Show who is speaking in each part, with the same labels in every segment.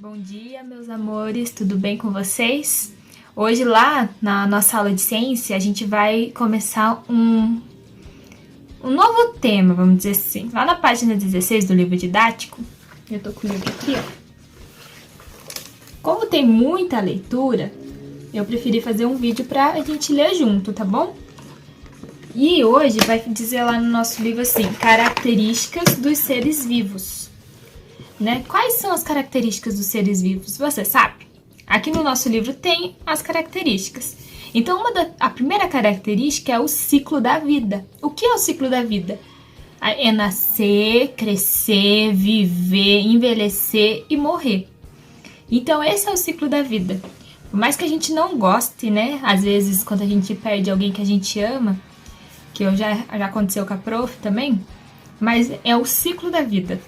Speaker 1: Bom dia, meus amores, tudo bem com vocês? Hoje lá na nossa aula de ciência a gente vai começar um novo tema, vamos dizer assim. Lá na página 16 do livro didático, eu tô com o livro aqui, ó. Como tem muita leitura, eu preferi fazer um vídeo pra gente ler junto, tá bom? E hoje vai dizer lá no nosso livro assim, características dos seres vivos. Né? Quais são as características dos seres vivos? Você sabe? Aqui no nosso livro tem as características. Então, a primeira característica é o ciclo da vida. O que é o ciclo da vida? É nascer, crescer, viver, envelhecer e morrer. Então, esse é o ciclo da vida. Por mais que a gente não goste, né? Às vezes, quando a gente perde alguém que a gente ama, que já aconteceu com a prof também, mas é o ciclo da vida.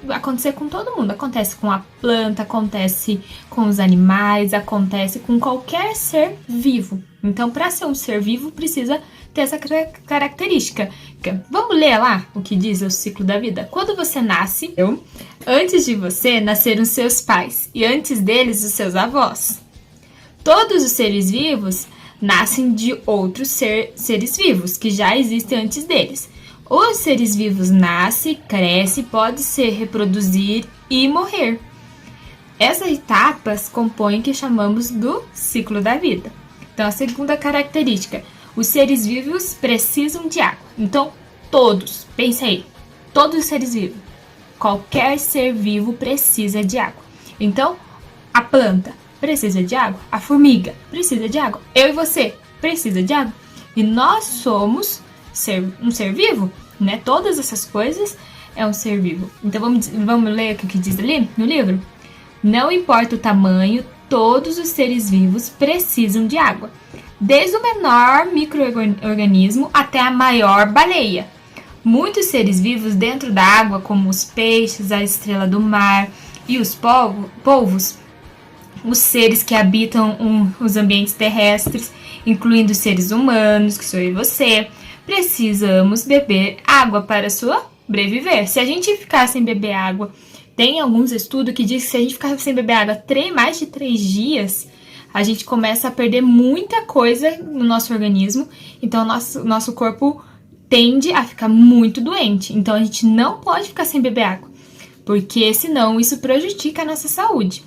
Speaker 1: Acontecer com todo mundo. Acontece com a planta, acontece com os animais, acontece com qualquer ser vivo. Então, para ser um ser vivo, precisa ter essa característica. Vamos ler lá o que diz o ciclo da vida? Quando você nasce, antes de você nasceram seus pais e antes deles os seus avós. Todos os seres vivos nascem de outros seres vivos que já existem antes deles. Os seres vivos nascem, crescem, podem se reproduzir e morrer. Essas etapas compõem o que chamamos do ciclo da vida. Então, a segunda característica, os seres vivos precisam de água. Então, todos, pensa aí, todos os seres vivos, qualquer ser vivo precisa de água. Então, a planta precisa de água, a formiga precisa de água, eu e você precisa de água. E nós somos um ser vivo, né? Todas essas coisas é um ser vivo. Então vamos ler o que diz ali no livro? Não importa o tamanho, todos os seres vivos precisam de água. Desde o menor micro-organismo até a maior baleia. Muitos seres vivos dentro da água, como os peixes, a estrela do mar e os polvos, os seres que habitam os ambientes terrestres, incluindo os seres humanos, que sou eu e você, precisamos beber água para sobreviver. Se a gente ficar sem beber água, tem alguns estudos que dizem que se a gente ficar sem beber água mais de 3 dias, a gente começa a perder muita coisa no nosso organismo. Então, nosso corpo tende a ficar muito doente. Então, a gente não pode ficar sem beber água, porque senão isso prejudica a nossa saúde.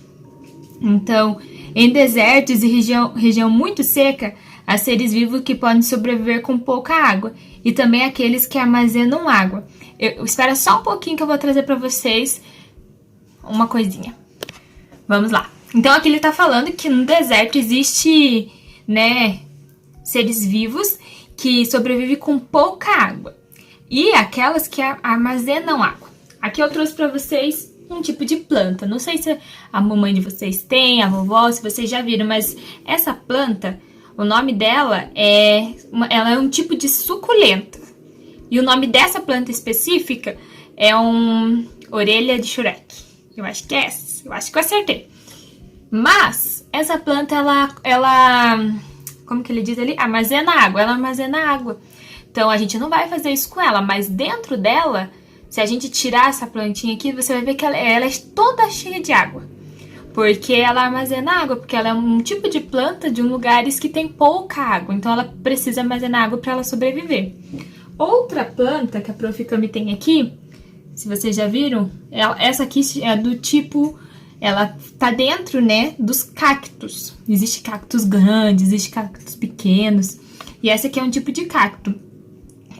Speaker 1: Então, em desertos e região muito seca, há seres vivos que podem sobreviver com pouca água e também aqueles que armazenam água. Espera só um pouquinho que eu vou trazer para vocês uma coisinha. Vamos lá. Então aqui ele está falando que no deserto existe, né, seres vivos que sobrevivem com pouca água e aquelas que armazenam água. Aqui eu trouxe para vocês um tipo de planta. Não sei se a mamãe de vocês tem, a vovó, se vocês já viram, mas essa planta, o nome dela ela é um tipo de suculenta. E o nome dessa planta específica é orelha de Shrek. Eu acho que é essa. Eu acho que eu acertei. Mas essa planta, ela como que ele diz ali? Armazena água. Ela armazena água. Então a gente não vai fazer isso com ela, mas dentro dela, se a gente tirar essa plantinha aqui, você vai ver que ela é toda cheia de água. Porque ela armazena água, porque ela é um tipo de planta de lugares que tem pouca água. Então, ela precisa armazenar água para ela sobreviver. Outra planta que a Prof. Cami tem aqui, se vocês já viram, essa aqui é do tipo, ela tá dentro, né, dos cactos. Existe cactos grandes, existe cactos pequenos. E essa aqui é um tipo de cacto.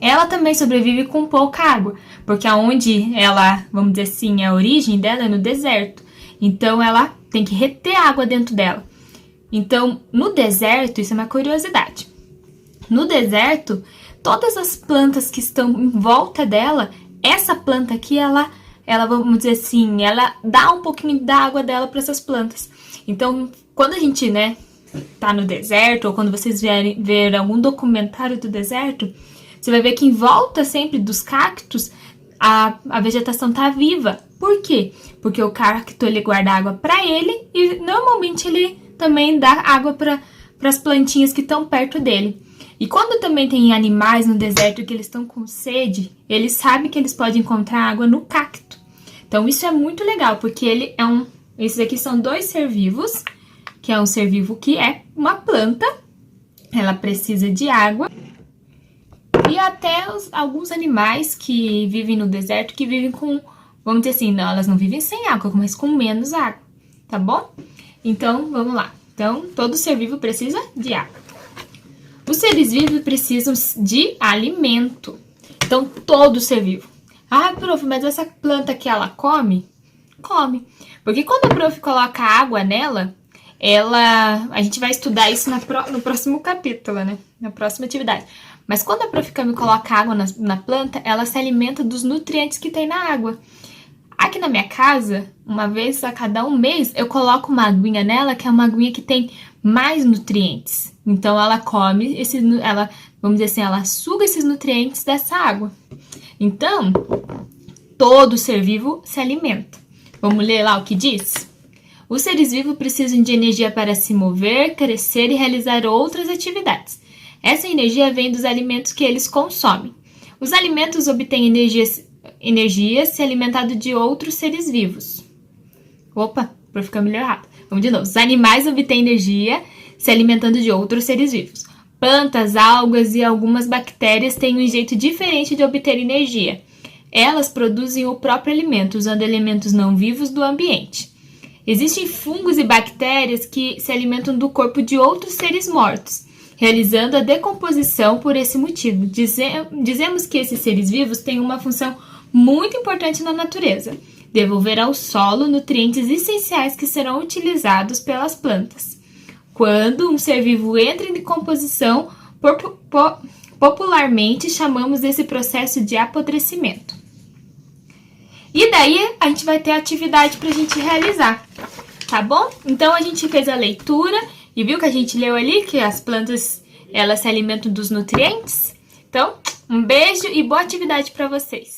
Speaker 1: Ela também sobrevive com pouca água, porque aonde ela, vamos dizer assim, a origem dela é no deserto. Então, ela tem que reter água dentro dela. Então, no deserto, isso é uma curiosidade. No deserto, todas as plantas que estão em volta dela, essa planta aqui, ela vamos dizer assim, ela dá um pouquinho da água dela para essas plantas. Então, quando a gente, né, tá no deserto, ou quando vocês ver algum documentário do deserto, você vai ver que em volta sempre dos cactos, a vegetação tá viva. Por quê? Porque o cacto, ele guarda água para ele e normalmente ele também dá água para as plantinhas que estão perto dele. E quando também tem animais no deserto que eles estão com sede, eles sabem que eles podem encontrar água no cacto. Então isso é muito legal, porque ele é Esses aqui são dois ser vivos, que é um ser vivo que é uma planta, ela precisa de água. E até alguns animais que vivem no deserto, que vivem com, vamos dizer assim, não, elas não vivem sem água, mas com menos água, tá bom? Então, vamos lá. Então, todo ser vivo precisa de água. Os seres vivos precisam de alimento. Então, todo ser vivo. Ah, prof, mas essa planta que ela come? Come. Porque quando a prof coloca água nela, a gente vai estudar isso no próximo capítulo, né? Na próxima atividade. Mas quando a prof me coloca água na planta, ela se alimenta dos nutrientes que tem na água. Aqui na minha casa, uma vez a cada um mês, eu coloco uma aguinha nela, que é uma aguinha que tem mais nutrientes. Então, ela come, vamos dizer assim, ela suga esses nutrientes dessa água. Então, todo ser vivo se alimenta. Vamos ler lá o que diz? Os seres vivos precisam de energia para se mover, crescer e realizar outras atividades. Essa energia vem dos alimentos que eles consomem. Os alimentos obtêm energia se alimentando de outros seres vivos. Opa, para ficar melhorado. Vamos de novo. Os animais obtêm energia se alimentando de outros seres vivos. Plantas, algas e algumas bactérias têm um jeito diferente de obter energia. Elas produzem o próprio alimento, usando elementos não vivos do ambiente. Existem fungos e bactérias que se alimentam do corpo de outros seres mortos, realizando a decomposição por esse motivo. Dizemos que esses seres vivos têm uma função muito importante na natureza: devolver ao solo nutrientes essenciais que serão utilizados pelas plantas. Quando um ser vivo entra em decomposição, popularmente chamamos esse processo de apodrecimento. E daí a gente vai ter atividade para a gente realizar, tá bom? Então a gente fez a leitura e viu que a gente leu ali que as plantas, elas se alimentam dos nutrientes. Então, um beijo e boa atividade para vocês!